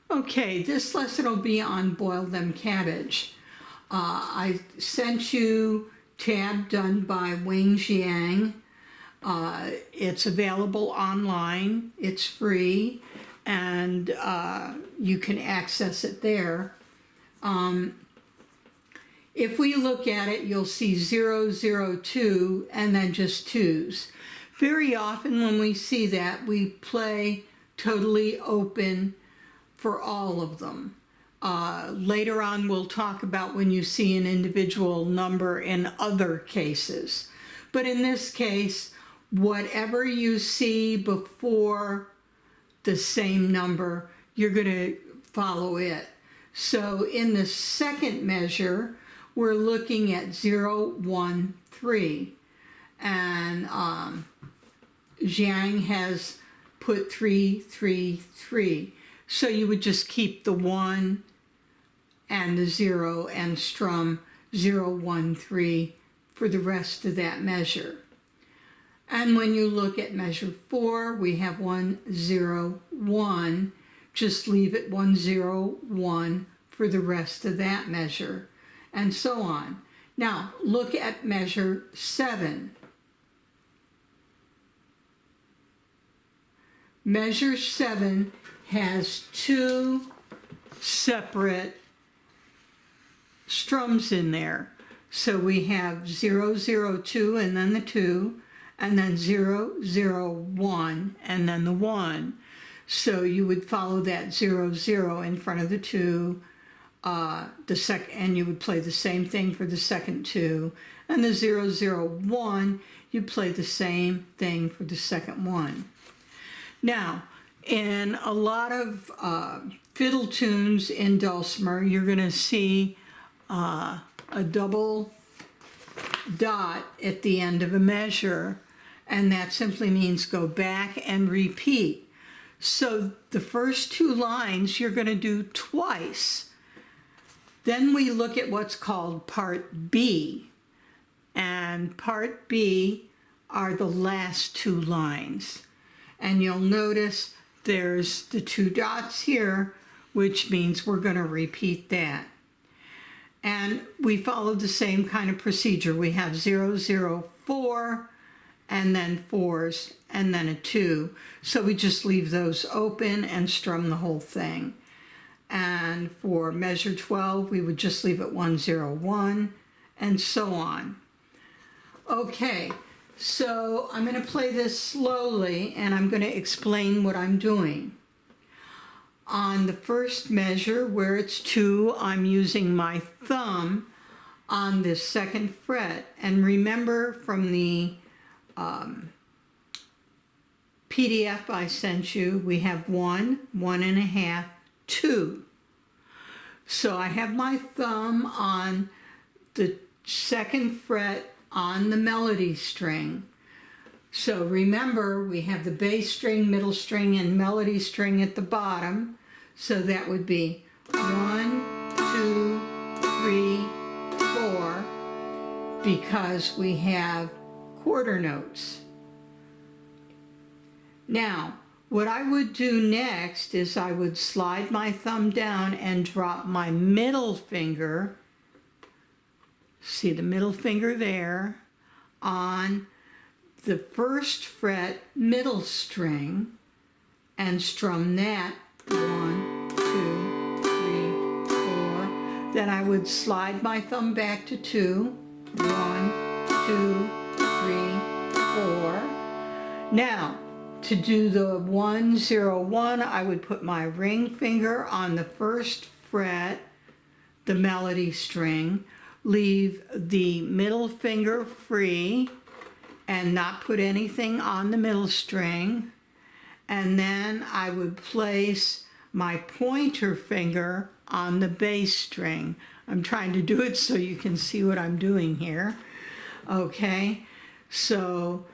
Okay, this lesson will be on Boil Them Cabbage. I sent you tab done by Wing Jiang. It's available online, it's free, and you can access it there. If we look at it, you'll see 002 and then just twos. Very often when we see that, we play totally open for all of them. Later on, we'll talk about when you see an individual number in other cases. But in this case, whatever you see before the same number, you're going to follow it. So in the second measure, we're looking at 0, 1, 3. And Jiang has put 3, 3, 3. So you would just keep the 1 and the 0 and strum 0, 1, 3 for the rest of that measure. And when you look at measure 4, we have 1, 0, 1. Just leave it 1, 0, 1 for the rest of that measure, and so on. Now, look at measure 7. Measure 7 has 2 separate strums in there. So we have 0, 0, 2 and then the 2, and then 0, 0, 1 and then the 1. So you would follow that 0, 0 in front of the 2, and you would play the same thing for the second 2, and the 0, 0, 1, you play the same thing for the second 1. Now, in a lot of fiddle tunes in dulcimer, you're going to see a double dot at the end of a measure, and that simply means go back and repeat. So the first 2 lines you're going to do twice. Then we look at what's called part B, and part B are the last 2 lines. And you'll notice there's the 2 dots here, which means we're going to repeat that. And we follow the same kind of procedure. We have 0, 0, 4, and then 4s, and then a 2. So we just leave those open and strum the whole thing. And for measure 12, we would just leave it 1, 0, 1, and so on. Okay, so I'm going to play this slowly, and I'm going to explain what I'm doing. On the first measure, where it's 2, I'm using my thumb on the 2nd fret. And remember from the PDF I sent you, we have 1, 1.5, 2. So I have my thumb on the 2nd fret on the melody string. So remember, we have the bass string, middle string, and melody string at the bottom. So that would be 1, 2, 3, 4, because we have quarter notes. Now, what I would do next is I would slide my thumb down and drop my middle finger, see the middle finger there, on the 1st fret middle string and strum that 1, 2, 3, 4. Then I would slide my thumb back to 2, 1, 2, 3, 4. Now, to do the 1, 0, 1, I would put my ring finger on the 1st fret, the melody string, leave the middle finger free, and not put anything on the middle string. And then I would place my pointer finger on the bass string. I'm trying to do it so you can see what I'm doing here. Okay, so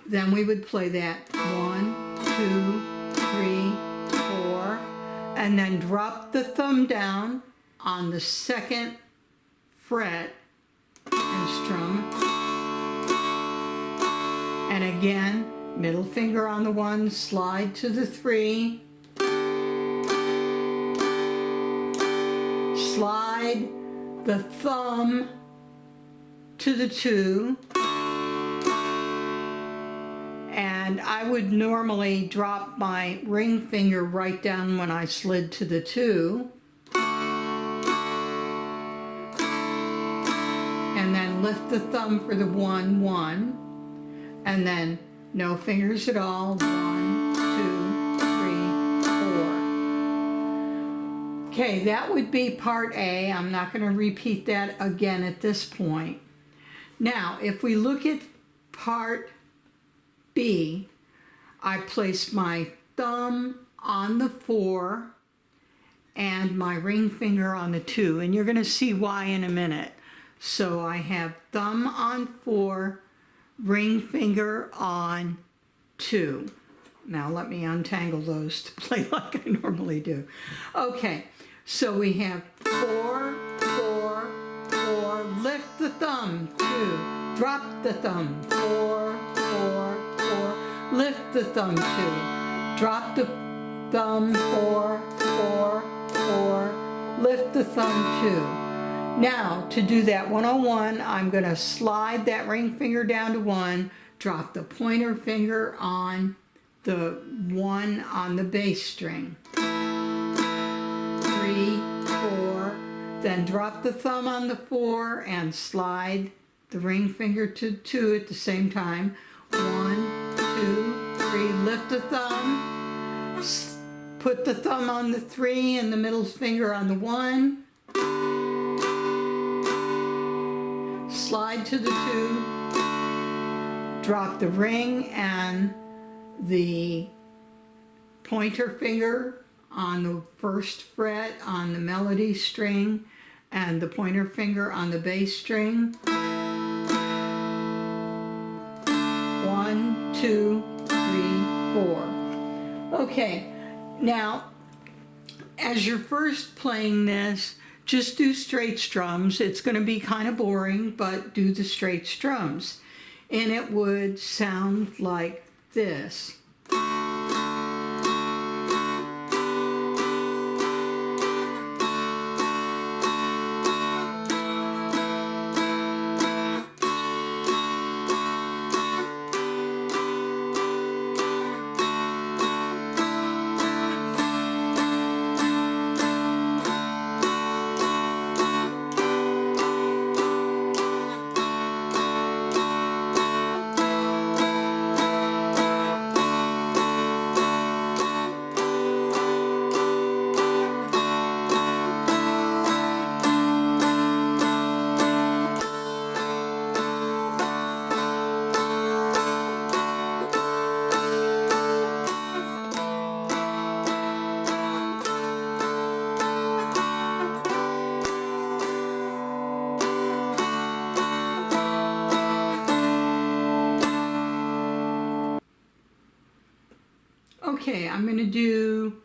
then we would play that 1, 2, 3, 4, and then drop the thumb down on the 2nd fret and strum. And again, middle finger on the 1, slide to the 3, slide the thumb to the 2, and I would normally drop my ring finger right down when I slid to the 2, and then lift the thumb for the 1, 1, and then no fingers at all, 1, 2, 3, 4. Okay, that would be part A. I'm not going to repeat that again at this point. Now, if we look at part B, I place my thumb on the 4 and my ring finger on the 2, and you're going to see why in a minute. So I have thumb on 4, ring finger on 2. Now let me untangle those to play like I normally do. Okay, so we have 4, 4, 4, lift the thumb, 2, drop the thumb, 4, 4, 4, lift the thumb, 2, drop the thumb, 4, 4, 4, lift the thumb, 2. Now, to do that 101, I'm going to slide that ring finger down to 1, drop the pointer finger on the 1 on the bass string. 3, 4, then drop the thumb on the 4 and slide the ring finger to 2 at the same time. 1, 2, 3, lift the thumb, put the thumb on the 3 and the middle finger on the 1. Slide to the 2, drop the ring and the pointer finger on the 1st fret on the melody string and the pointer finger on the bass string. 1, 2, 3, 4. Okay, now as you're first playing this, just do straight strums. It's going to be kind of boring, but do the straight strums. And it would sound like this. Okay, I'm going to do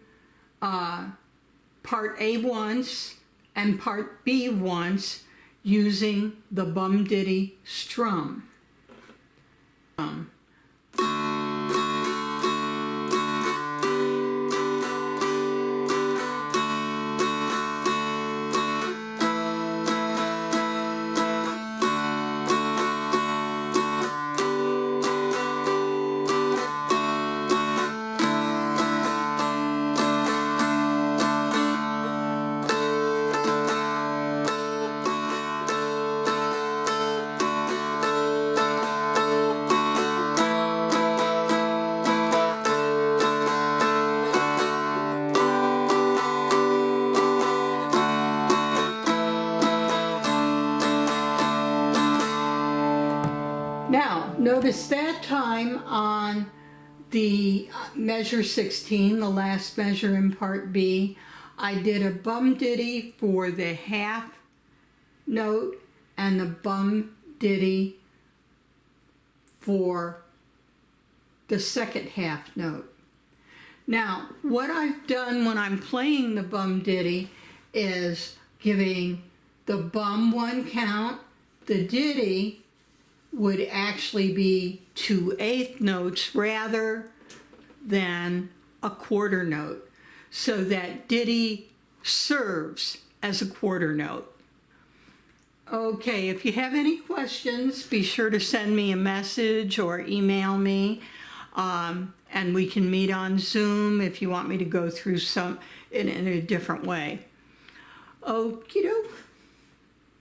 part A once and part B once using the bum ditty strum. Now, notice that time on the measure 16, the last measure in part B, I did a bum ditty for the half note and the bum ditty for the second half note. Now, what I've done when I'm playing the bum ditty is giving the bum 1 count. The ditty would actually be 2/8 notes rather than a quarter note. So that ditty serves as a quarter note. Okay, if you have any questions, be sure to send me a message or email me, and we can meet on Zoom if you want me to go through some in a different way. Okie doke.